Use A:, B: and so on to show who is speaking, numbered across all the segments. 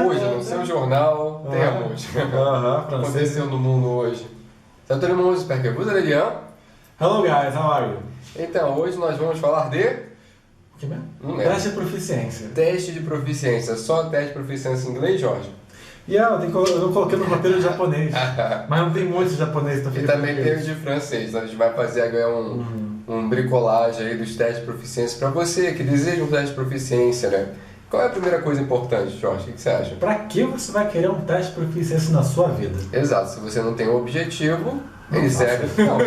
A: Hoje, no seu jornal, temos. Aconteceu no mundo hoje. Então, todo mundo espera que você, Lilian.
B: Hello guys, how are you?
A: Então, hoje nós vamos falar de...
B: O que mesmo? Teste de proficiência.
A: Teste de proficiência. Só teste de proficiência em inglês, Jorge?
B: Eu coloquei no roteiro de japonês. Mas não tem muito de japonês.
A: E também tem o de francês. A gente vai fazer agora um bricolagem aí dos testes de proficiência para você que deseja um teste de proficiência, né? Qual é a primeira coisa importante, Jorge? O que você acha?
B: Pra que você vai querer um teste de proficiência na sua vida?
A: Exato. Se você não tem um objetivo, ele serve... Não,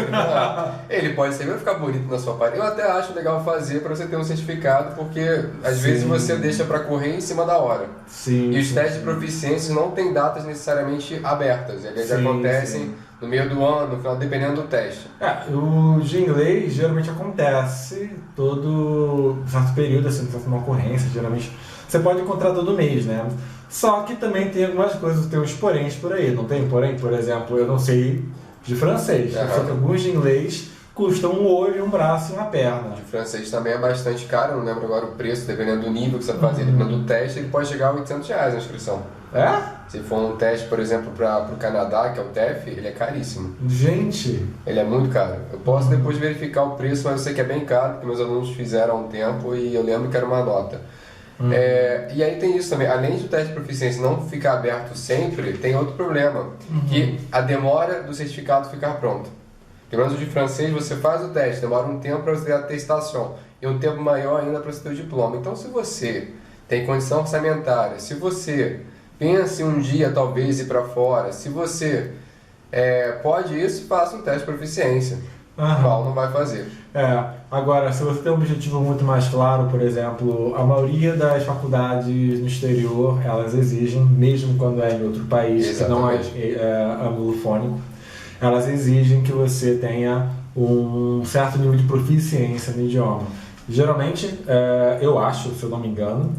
A: ele pode servir para ficar bonito na sua parede. Eu até acho legal fazer para você ter um certificado, porque às vezes você deixa para correr em cima da hora.
B: Sim.
A: E os testes de proficiência não têm datas necessariamente abertas. Eles acontecem no meio do ano, no final, dependendo do teste.
B: O de inglês geralmente acontece todo certo período, assim, certa uma ocorrência, geralmente você pode encontrar todo mês, né? Só que também tem algumas coisas, tem uns poréns por aí, não tem? Porém, por exemplo, eu não sei de francês, só que alguns de inglês custam um olho, um braço e uma perna.
A: De francês também é bastante caro, eu não lembro agora o preço, dependendo do nível que você vai fazer, dependendo do teste, ele pode chegar a R$800 a inscrição.
B: É?
A: Se for um teste, por exemplo, para o Canadá, que é o TEF, ele é caríssimo.
B: Gente!
A: Ele é muito caro. Eu posso depois verificar o preço, mas eu sei que é bem caro, porque meus alunos fizeram há um tempo e eu lembro que era uma nota. E aí tem isso também, além do teste de proficiência não ficar aberto sempre, tem outro problema, que a demora do certificado ficar pronto. Pelo menos o de francês, você faz o teste, demora um tempo para você ter a atestação, e um tempo maior ainda para você ter o diploma. Então, se você tem condição orçamentária, se você pensa em um dia talvez ir para fora, se você pode isso, faça um teste de proficiência. Qual não vai fazer.
B: Agora, se você tem um objetivo muito mais claro, por exemplo, a maioria das faculdades no exterior, elas exigem, mesmo quando é em outro país, que não é anglofônico, elas exigem que você tenha um certo nível de proficiência no idioma. Geralmente, eu acho, se eu não me engano,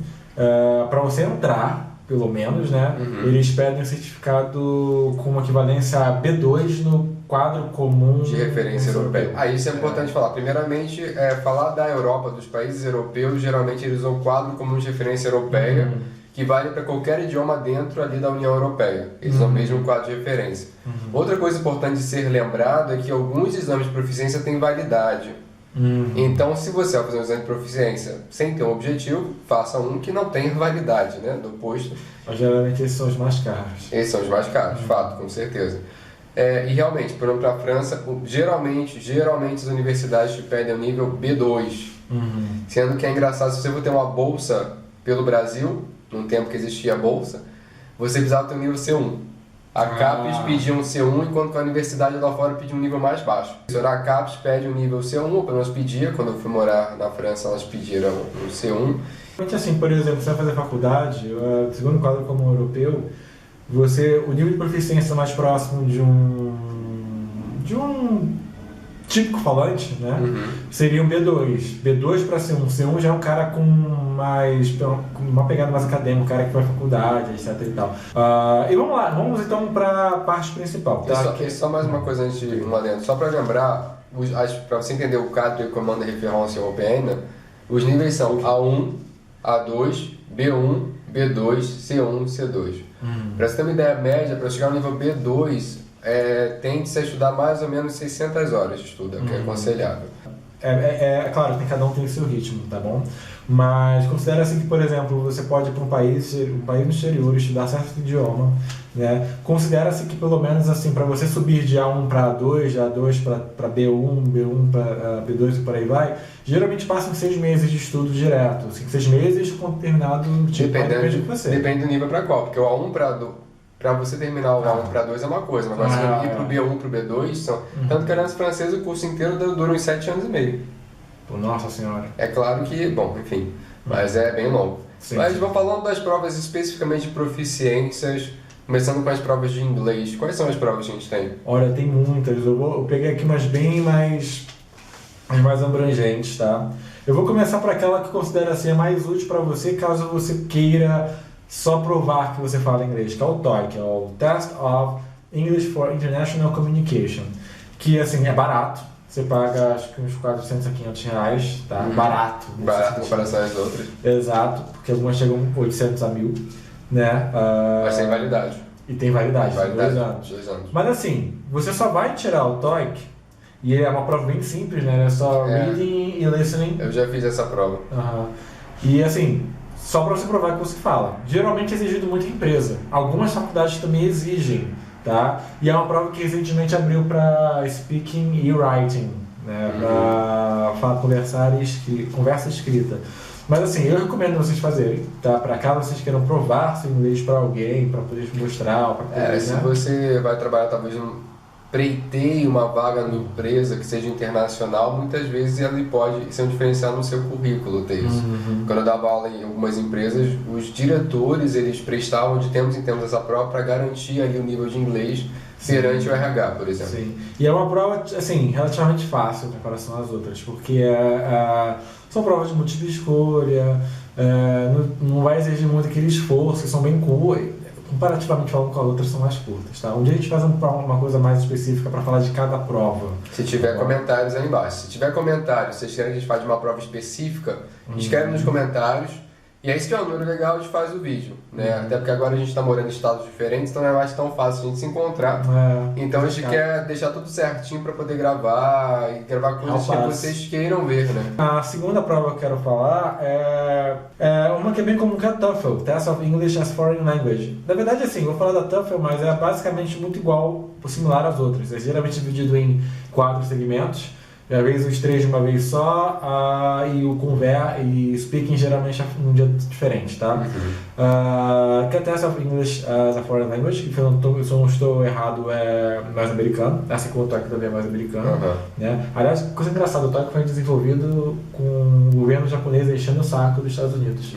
B: para você entrar, pelo menos, né, eles pedem um certificado com equivalência a B2 no quadro comum
A: de referência europeu. Isso é importante falar. Primeiramente, falar da Europa, dos países europeus, geralmente eles usam o quadro comum de referência europeia, que vale para qualquer idioma dentro ali da União Europeia. Eles usam o mesmo quadro de referência. Outra coisa importante de ser lembrado é que alguns exames de proficiência têm validade. Então, se você vai fazer um exame de proficiência sem ter um objetivo, faça um que não tenha validade, né, do posto.
B: Mas, geralmente esses são os mais caros.
A: Esses são os mais caros, fato, com certeza. E realmente, por exemplo, para a França, geralmente as universidades te pedem o nível B2. Sendo que é engraçado, se você for ter uma bolsa pelo Brasil, num tempo que existia a bolsa, você precisava ter um nível C1. A CAPES pedia um C1, enquanto que a universidade lá fora pedia um nível mais baixo. A CAPES pede um nível C1, ou pelo menos pedia, quando eu fui morar na França, elas pediram um C1.
B: Assim, por exemplo, você vai fazer faculdade, segundo o quadro comum europeu, o nível de proficiência mais próximo de um típico falante, né? Seria um B2. B2 para C1. C1 já é um cara com uma pegada mais acadêmica, um cara que vai à faculdade, etc e tal. E vamos lá, vamos então para a parte principal. Tá?
A: Só mais uma coisa antes de um adendo. Só para lembrar, para você entender o cadre de comando de referência europeia, os níveis são A1, A2, B1, B2, C1, C2. Para você ter uma ideia média, para chegar no nível B2, tende-se a estudar mais ou menos 600 horas de estudo, que é aconselhável.
B: Claro, cada um tem o seu ritmo, tá bom? Mas considera assim que, por exemplo, você pode ir para um país no exterior estudar certo idioma, né? Considera-se que pelo menos assim, para você subir de A1 para A2, de A2 para B1, B1 para B2 e por aí vai, geralmente passam 6 meses de estudo direto, assim, 6 meses com determinado tipo de você.
A: Depende do nível para qual, porque o A1 para você terminar o A1 para A2 é uma coisa, mas agora você ir para o B1 para o B2, tanto que a aliança francesa o curso inteiro dura uns 7 anos e meio.
B: Nossa Senhora.
A: É claro que, bom, enfim, mas é bem longo. Mas vamos falando das provas especificamente de proficiências, começando com as provas de inglês. Quais são as provas que a gente tem?
B: Olha, tem muitas. Eu peguei aqui umas bem mais abrangentes, tá? Eu vou começar por aquela que eu considero assim, a mais útil para você, caso você queira só provar que você fala inglês, que é o TOEIC, que é o Test of English for International Communication, que assim é barato. você paga acho que uns 400 a 500 reais, tá? Barato.
A: Barato em comparação às outras.
B: Exato, porque algumas chegam 800 a 1000, né?
A: Mas tem validade.
B: E tem validade,
A: 2
B: anos.
A: 2 anos.
B: Mas assim, você só vai tirar o TOEIC, e é uma prova bem simples, né? É só reading e listening.
A: Eu já fiz essa prova.
B: E assim, só para você provar que você fala. Geralmente é exigido muito em empresa. Algumas faculdades também exigem, tá? E é uma prova que recentemente abriu para speaking e writing, né? Para conversa escrita. Mas assim, eu recomendo vocês fazerem, tá? Para caso vocês queiram provar seu inglês para alguém, para poder mostrar, para poder,
A: se você vai trabalhar talvez preteie uma vaga numa empresa que seja internacional, muitas vezes ele pode ser um diferencial no seu currículo ter isso. Quando eu dava aula em algumas empresas, os diretores eles prestavam de tempos em tempos essa prova para garantir ali o nível de inglês perante o RH, por exemplo.
B: Sim. E é uma prova assim, relativamente fácil em comparação às outras, porque são provas de múltipla escolha, não vai exigir muito aquele esforço, são bem curtas. Comparativamente falando com as outras, são mais curtas, tá? Um dia a gente faz uma coisa mais específica para falar de cada prova.
A: Se tiver comentários aí embaixo. Se tiver comentários, vocês querem que a gente faça uma prova específica, escreve nos comentários. E aí, se tiver um número legal, a gente faz o vídeo, né? Até porque agora a gente está morando em estados diferentes, então não é mais tão fácil a gente se encontrar. Então a gente quer deixar tudo certinho para poder gravar e gravar coisas que vocês queiram ver, né?
B: A segunda prova que eu quero falar é uma que é bem comum, que é a TOEFL, Test of English as Foreign Language. Na verdade, assim, vou falar da TOEFL, mas é basicamente muito igual, similar às outras. É geralmente dividido em 4 segmentos. Às vezes os 3 de uma vez só, e speaking geralmente é um dia diferente, tá? Que é Test of English as a Foreign Language, que se eu não estou errado é mais americano, assim como o TOEIC também é mais americano, né? Aliás, coisa engraçada, o TOEIC foi desenvolvido com o governo japonês enchendo o saco dos Estados Unidos.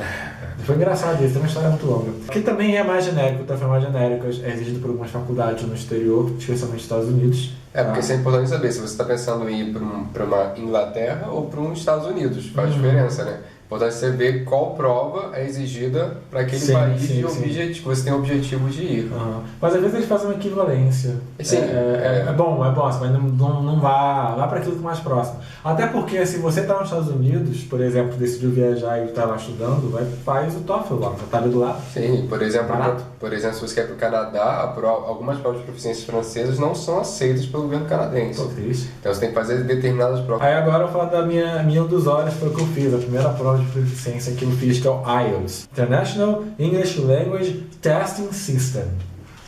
B: Foi engraçado isso, tem uma história muito longa. Que também é mais genérico, o TOEFL é mais genérico, é exigido por algumas faculdades no exterior, especialmente nos Estados Unidos.
A: Porque isso é importante saber, se você está pensando em ir para uma Inglaterra ou para uns Estados Unidos, faz diferença, né? Importante você ver qual prova é exigida para aquele país que você tem o objetivo de ir.
B: Mas às vezes eles fazem uma equivalência. É bom, mas não vá para aquilo que é mais próximo. Até porque se você está nos Estados Unidos, por exemplo, decidiu viajar e está lá estudando, faz o TOEFL lá, tá ali do lado.
A: Sim, por exemplo, se você quer ir para o Canadá, algumas provas de proficiência francesas não são aceitas pelo governo canadense.
B: Tô triste.
A: Então você tem que fazer determinadas provas.
B: Aí agora eu vou falar da minha um dos olhos, foi o que eu fiz, a primeira prova de proficiência que eu fiz, que é o IELTS, International English Language Testing System,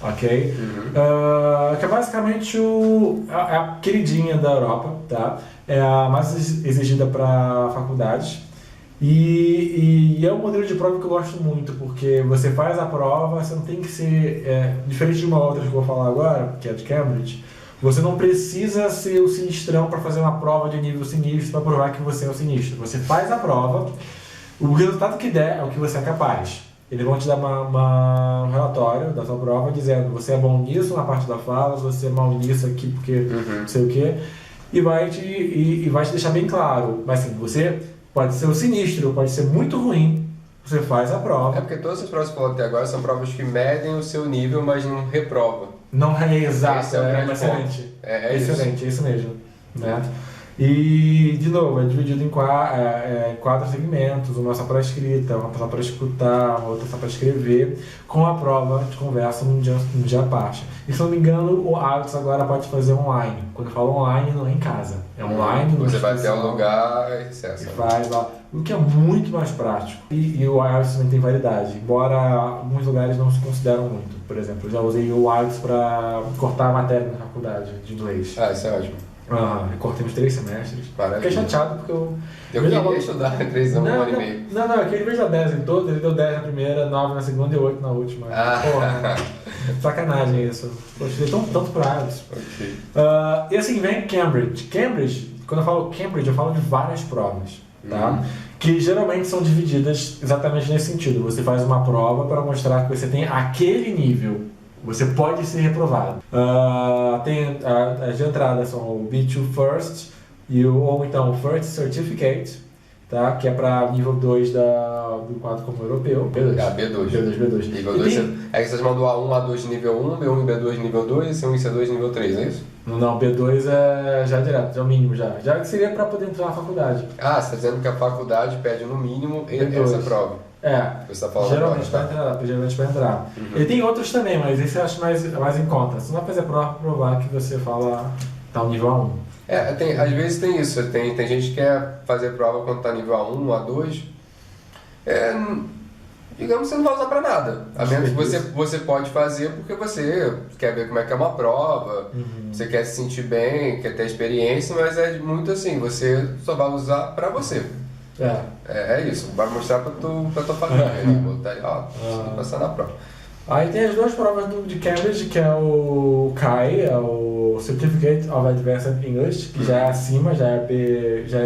B: ok? Que é basicamente a queridinha da Europa, tá? É a mais exigida para faculdades e é um modelo de prova que eu gosto muito, porque você faz a prova, você não tem que ser, diferente de uma outra que eu vou falar agora, que é de Cambridge, você não precisa ser o sinistrão para fazer uma prova de nível sinistro para provar que você é o sinistro. Você faz a prova, o resultado que der é o que você é capaz. Eles vão te dar um relatório da sua prova dizendo você é bom nisso na parte da fala, você é mal nisso aqui porque não sei o quê, e vai te deixar bem claro. Mas assim, você pode ser o sinistro, pode ser muito ruim, você faz a prova.
A: Porque todas as provas que eu falei até agora são provas que medem o seu nível, mas não reprova.
B: Não é exato,
A: esse é
B: excelente.
A: Excelente,
B: isso mesmo. Né? E, de novo, é dividido em 4 segmentos, uma só para escrita, uma só para escutar, uma outra só para escrever, com a prova de conversa num dia à parte. E se não me engano, o IELTS agora pode fazer online. Quando eu falo online, não é em casa, é online.
A: Você vai até o lugar e acessa.
B: Faz lá, o que é muito mais prático. E o IELTS também tem validade, embora alguns lugares não se consideram muito. Por exemplo, eu já usei o IELTS para cortar a matéria na faculdade de inglês.
A: Isso é ótimo.
B: Eu cortei uns 3 semestres.
A: Maravilha.
B: Fiquei chateado porque eu
A: queria estudar 3 anos, 1 ano e meio.
B: Não, é que ele veio dar 10 em todos, ele deu 10 na primeira, 9 na segunda e 8 na última. Porra, sacanagem isso. Eu estudei tanto pra IELTS.
A: Okay.
B: E assim, vem Cambridge. Cambridge, quando eu falo Cambridge, eu falo de várias provas, tá? Que geralmente são divididas exatamente nesse sentido. Você faz uma prova para mostrar que você tem aquele nível. Você pode ser reprovado. As de entrada são o B2 First, ou então o First Certificate, tá? Que é para nível 2 do quadro comum europeu.
A: B2. Ah, B2.
B: B2.
A: Nível 2 é que vocês mandam A1, A2 de nível 1, B1 e B2 de nível 2, C1 e C2 de nível 3, é isso?
B: Não, B2 é já direto, já é o mínimo já. Já seria para poder entrar na faculdade.
A: Ah, você está dizendo que a faculdade pede no mínimo B2. Essa prova.
B: Você tá falando geralmente para entrar. Uhum. Ele tem outros também, mas esse eu acho mais em conta. Você não vai fazer prova para provar que você fala tá no nível A1.
A: Às vezes tem isso. Tem gente que quer fazer prova quando tá nível A1, A2. Digamos que você não vai usar para nada. A menos que você pode fazer porque você quer ver como é que é uma prova, você quer se sentir bem, quer ter experiência, mas é muito assim, você só vai usar para você. É isso, vai mostrar pra tua família, botar aí, passar na prova.
B: Aí tem as duas provas de Cambridge, que é o CAI, é o Certificate of Advanced English, que já é acima, já é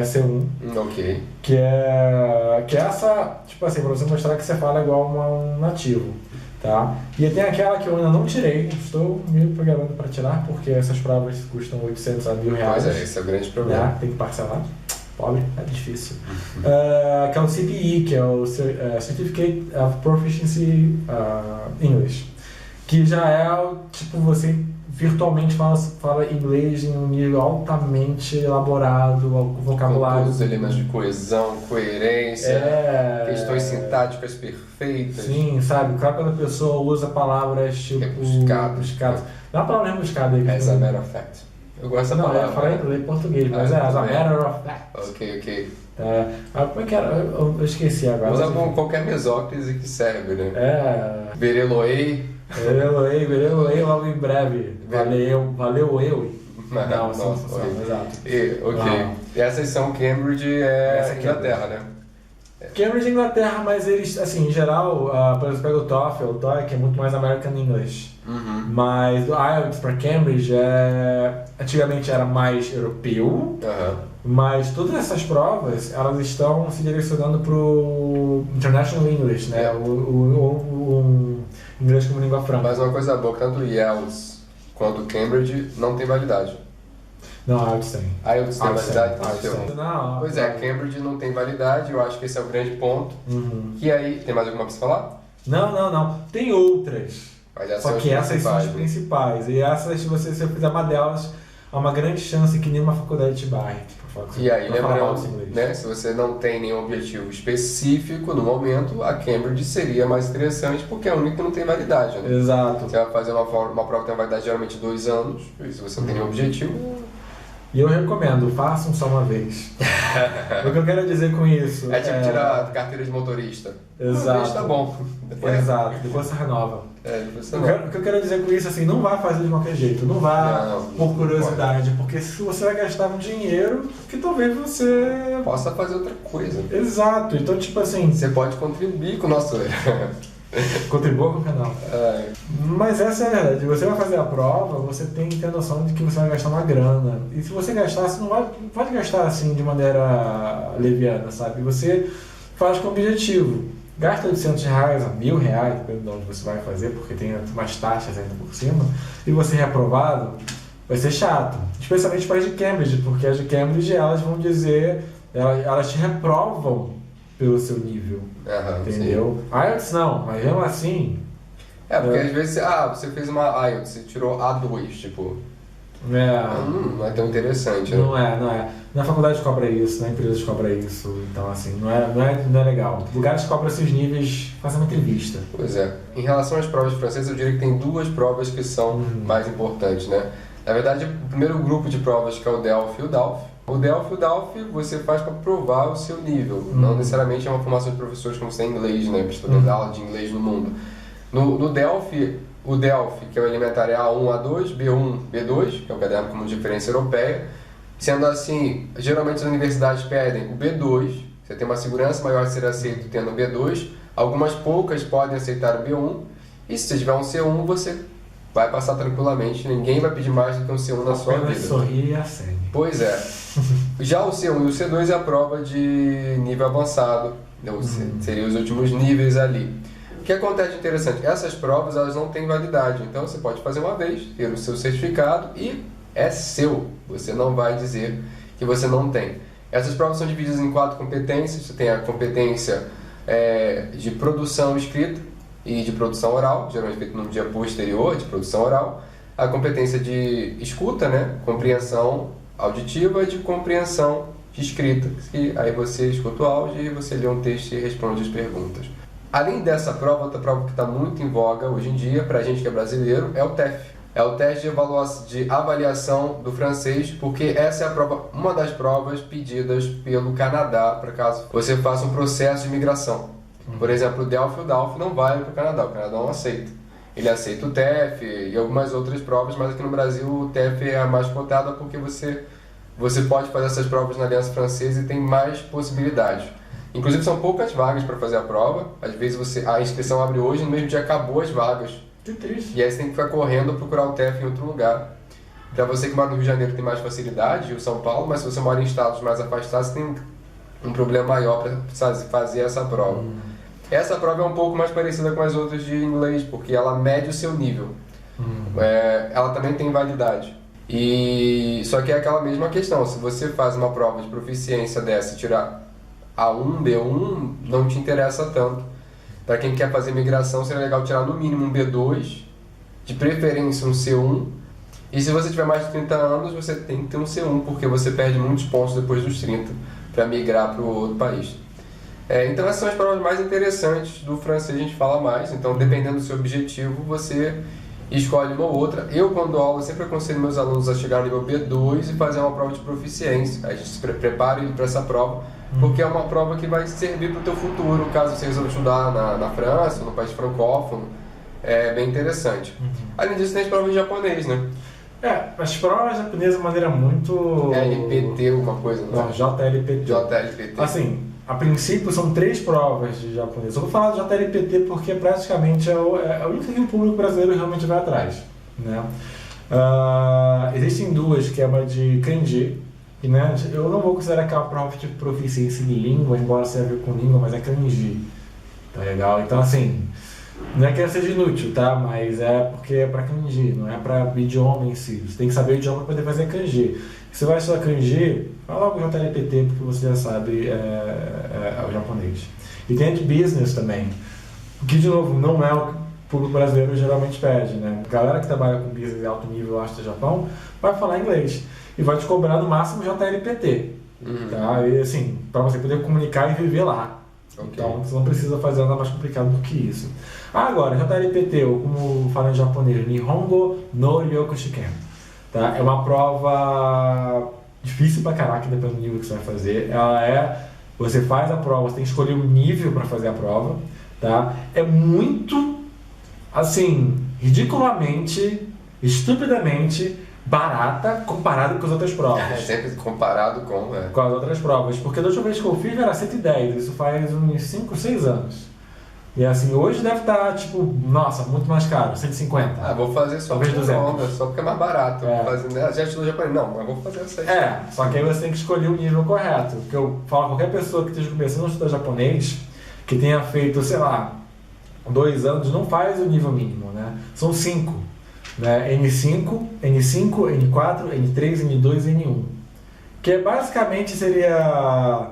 B: C1.
A: Ok.
B: Que é essa, tipo assim, pra você mostrar que você fala igual um nativo, tá? E tem aquela que eu ainda não tirei, estou me programando para tirar, porque essas provas custam 800 a R$1.000.
A: Pois esse é o grande problema.
B: Né? Tem que parcelar. Pobre, é difícil. Que é o CPE, que é o Certificate of Proficiency English, que já é tipo você virtualmente fala inglês em um nível altamente elaborado, vocabulário.
A: Com todos os elementos de coesão, coerência, questões sintáticas perfeitas.
B: Sim, sabe? Claro, quando a pessoa usa palavras tipo rebuscadas. Não é uma palavra rebuscada aí.
A: As a matter of fact. Eu gosto dessa palavra.
B: Eu falei em português, mas as a matter of fact.
A: Ok.
B: Como é que era? Eu esqueci agora.
A: Usa com qualquer mesóclise que serve, né? Vereloei,
B: logo em breve. Valeu eu. Não, exato.
A: E essas são Cambridge e Inglaterra, né?
B: Cambridge e Inglaterra, mas eles, assim, em geral, por exemplo, pega o TOEFL, que é muito mais American English. Mas o IELTS para Cambridge antigamente era mais europeu, mas todas essas provas elas estão se direcionando para o International English, né? O inglês como língua franca.
A: Mas uma coisa boa, tanto o IELTS quanto o Cambridge não tem validade.
B: Não, IELTS tem.
A: IELTS tem validade?
B: Não,
A: pois Cambridge não tem validade, eu acho que esse é o grande ponto. E aí, tem mais alguma pra você falar?
B: Não. Tem outras. Só que essas são as principais. E essas, se você fizer uma delas, há uma grande chance que nenhuma faculdade te barre.
A: E aí, lembrando, né, se você não tem nenhum objetivo específico no momento, a Cambridge seria mais interessante porque é a única que não tem validade. Né?
B: Exato.
A: Você vai fazer uma prova que tem validade geralmente 2 anos, e se você não tem nenhum objetivo...
B: E eu recomendo, façam só uma vez. O que eu quero dizer com isso...
A: É tipo tirar a carteira de motorista.
B: Exato.
A: Tá bom.
B: Exato, depois você renova.
A: Depois você renova.
B: O que eu quero dizer com isso, assim, não vá fazer de qualquer jeito, não vá por curiosidade, porque se você vai gastar um dinheiro que talvez você...
A: possa fazer outra coisa.
B: Exato, então tipo assim...
A: Você pode contribuir com o nosso...
B: Contribua com o canal. Mas essa é a verdade. Você vai fazer a prova, você tem que ter noção de que você vai gastar uma grana. E se você gastar, você não pode gastar assim de maneira leviana, sabe? Você faz com objetivo. Gasta R$800 a R$1.000, dependendo de onde você vai fazer, porque tem umas taxas ainda por cima. E você é reprovado, vai ser chato. Especialmente para as de Cambridge, porque as de Cambridge elas vão dizer, elas te reprovam pelo seu nível, entendeu? IELTS não, mas mesmo assim...
A: porque às vezes, você fez uma IELTS, você tirou A2, tipo... Não é tão interessante, né?
B: Não é. Na faculdade cobra isso, na empresa cobra isso, então assim, não é legal. Lugares cobram esses níveis fazendo entrevista.
A: Pois é. Em relação às provas de francês, eu diria que tem 2 provas que são mais importantes, né? Na verdade, o primeiro grupo de provas que é o DELF e o DALF. O DELF você faz para provar o seu nível, não necessariamente é uma formação de professores como você tem em inglês, né? Para poder dar aula de inglês no mundo. No DELF, o DELF, que é o elementar é A1, A2, B1, B2, que é o caderno comum de referência europeia. Sendo assim, geralmente as universidades pedem o B2, você tem uma segurança maior de ser aceito tendo o B2, algumas poucas podem aceitar o B1, e se você tiver um C1, você vai passar tranquilamente, ninguém vai pedir mais do que um C1 na sua vida.
B: Sorrir e acende.
A: Pois é. Já o C1 e o C2 é a prova de nível avançado, seriam os últimos níveis ali. O que acontece de interessante? Essas provas elas não têm validade, então você pode fazer uma vez, ter o seu certificado e é seu. Você não vai dizer que você não tem. Essas provas são divididas em 4 competências. Você tem a competência de produção escrita e de produção oral, geralmente feito num dia posterior de produção oral. A competência de escuta, né? Compreensão auditiva e de compreensão de escrita, que aí você escuta o áudio e você lê um texto e responde as perguntas. Além dessa prova, outra prova que está muito em voga hoje em dia, para a gente que é brasileiro, é o TEF. É o teste de avaliação do francês, porque essa é a prova, uma das provas pedidas pelo Canadá, para caso você faça um processo de imigração. Por exemplo, o DELF não vale para o Canadá não aceita. Ele aceita o TEF e algumas outras provas, mas aqui no Brasil o TEF é a mais cotada porque você pode fazer essas provas na Aliança Francesa e tem mais possibilidades. Inclusive são poucas vagas para fazer a prova, às vezes a inscrição abre hoje e no mesmo dia acabou as vagas.
B: Que triste.
A: E aí você tem que ficar correndo procurar o TEF em outro lugar. Para você que mora no Rio de Janeiro tem mais facilidade, o São Paulo, mas se você mora em estados mais afastados, você tem um problema maior para fazer essa prova. Essa prova é um pouco mais parecida com as outras de inglês, porque ela mede o seu nível. Ela também tem validade. Só que é aquela mesma questão, se você faz uma prova de proficiência dessa e tirar A1, B1, não te interessa tanto. Para quem quer fazer migração, seria legal tirar no mínimo um B2, de preferência um C1. E se você tiver mais de 30 anos, você tem que ter um C1, porque você perde muitos pontos depois dos 30 para migrar para o outro país. Então essas são as provas mais interessantes do francês, a gente fala mais. Então, dependendo do seu objetivo, você escolhe uma ou outra. Eu, quando dou aula, sempre aconselho meus alunos a chegar no nível B2 e fazer uma prova de proficiência. A gente se prepara para essa prova, porque é uma prova que vai servir para o teu futuro, caso você resolva estudar na França ou no país francófono. É bem interessante. Além disso, tem as provas de japonês, né?
B: As provas japonesas de maneira muito...
A: LPT, uma coisa, não é?
B: Não, JLPT.
A: JLPT.
B: Assim, a princípio são 3 provas de japonês. Eu vou falar do JLPT porque praticamente é o único que o público brasileiro realmente vai atrás, né? Existem 2, que é uma de kanji, e, né, eu não vou considerar que é uma prova de proficiência em língua, embora tenha a ver com língua, mas é kanji, tá legal? Então assim, não é que ela seja inútil, tá? Mas é porque é para kanji, não é para idioma em si. Você tem que saber o idioma para poder fazer kanji. Se você vai estudar kanji, fala logo o JLPT, porque você já sabe o japonês. E tem a de business também, que de novo não é o que o público brasileiro geralmente pede, né? A galera que trabalha com business de alto nível, eu acho, do Japão, vai falar inglês e vai te cobrar no máximo JLPT, tá? E assim, para você poder comunicar e viver lá. Okay. Então você não precisa fazer nada mais complicado do que isso. Agora, JLPT, ou como fala em japonês, Nihongo no Ryokushiken, tá? É uma prova difícil pra caraca, dependendo do nível que você vai fazer. Você faz a prova, você tem que escolher um nível para fazer a prova, tá? É muito, assim, ridiculamente, estupidamente barata comparado com as outras provas.
A: Sempre comparado com
B: as outras provas, porque da última vez que eu fiz era 110, isso faz uns 5, 6 anos. E assim, hoje deve estar, tipo, nossa, muito mais caro, 150.
A: Vou fazer só
B: talvez 200.
A: Só porque é mais barato. Já estudou japonês? Não, mas vou fazer essa aí.
B: Só que aí você tem que escolher o nível correto. Porque eu falo a qualquer pessoa que esteja começando a estudar japonês, que tenha feito, sei lá, 2 anos, não faz o nível mínimo, né? São 5. Né? N5, N4, N3, N2 e N1. Que basicamente seria...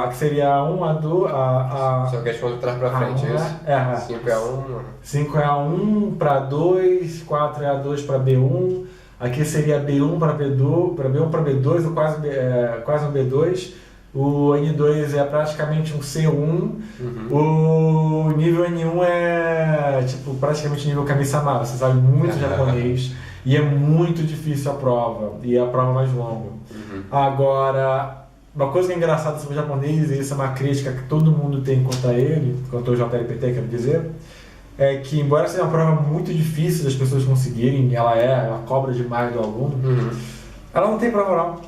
B: que seria A1, A2...
A: Só que de trás para frente, é isso? 5 é A1...
B: 5 é A1 para A2, 4 é A2 para B1. Aqui seria B1 para B2, para B1 para B2, ou quase um B2. O N2 é praticamente um C1. O nível N1 é tipo praticamente nível Kami-sama. Você sabe muito japonês e é muito difícil a prova. E é a prova mais longa. Agora, uma coisa que é engraçada sobre o japonês, e isso é uma crítica que todo mundo tem quanto a ele, quanto ao JLPT, quero dizer, é que embora seja uma prova muito difícil das pessoas conseguirem, ela cobra demais do aluno, ela não tem prova oral.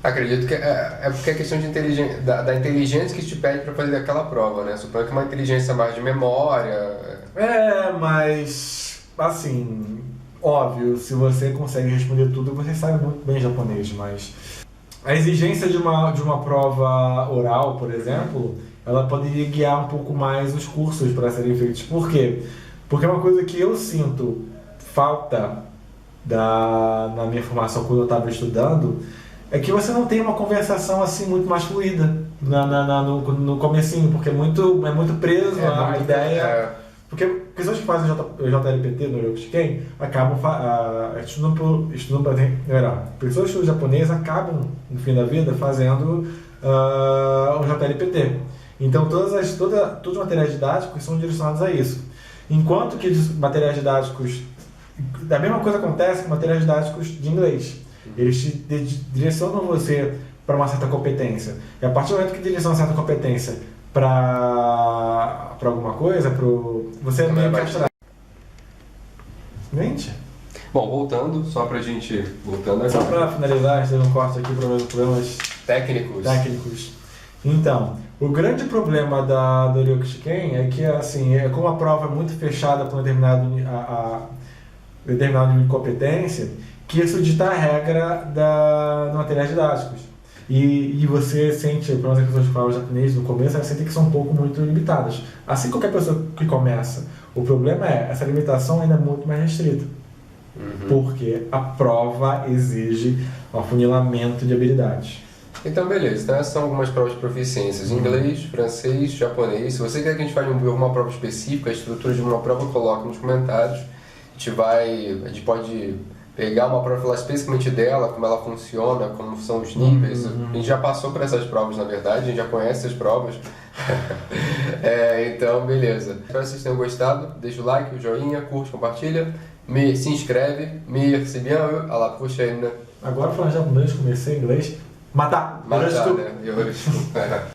A: Acredito que é porque é questão de inteligência, da inteligência que te pede para fazer aquela prova, né? Suponho que é uma inteligência mais de memória.
B: Mas assim, óbvio, se você consegue responder tudo, você sabe muito bem japonês, mas a exigência de uma prova oral, por exemplo, ela poderia guiar um pouco mais os cursos para serem feitos. Por quê? Porque é uma coisa que eu sinto falta na minha formação quando eu estava estudando, é que você não tem uma conversação assim muito mais fluida no comecinho, porque é muito preso a ideia. Porque pessoas que fazem JLPT no Ryokushiken acabam estudando para pessoas que estudam japonês acabam, no fim da vida, fazendo o JLPT. Então todos os materiais didáticos são direcionados a isso. Enquanto que materiais didáticos, a mesma coisa acontece com materiais didáticos de inglês. Eles te direcionam você para uma certa competência. E a partir do momento que direcionam uma certa competência para alguma coisa, você é meio que abstrato. Mente?
A: Bom, voltando, só pra gente...
B: Só para finalizar, a gente teve um corte aqui para problemas
A: técnicos.
B: Então, o grande problema do Ryokushiken é que, assim, como a prova é muito fechada para um determinado nível de competência, que isso dita a regra dos materiais didáticos. E você sente, pelo menos as pessoas que falam japonês no começo, elas sentem que são um pouco muito limitadas. Assim qualquer pessoa que começa. O problema é, essa limitação ainda é muito mais restrita. Porque a prova exige um afunilamento de habilidades.
A: Então, beleza. Então, essas são algumas provas de proficiências. Inglês, francês, japonês. Se você quer que a gente faça uma prova específica, a estrutura de uma prova, coloca nos comentários. A gente pode pegar uma prova e falar especificamente dela, como ela funciona, como são os níveis. A gente já passou por essas provas, na verdade, a gente já conhece as provas. Então, beleza. Espero que vocês tenham gostado. Deixa o like, o joinha, curte, compartilha. Se inscreve. Merci bien. À la prochaine.
B: Agora falando japonês, comecei em inglês. Matar,
A: né?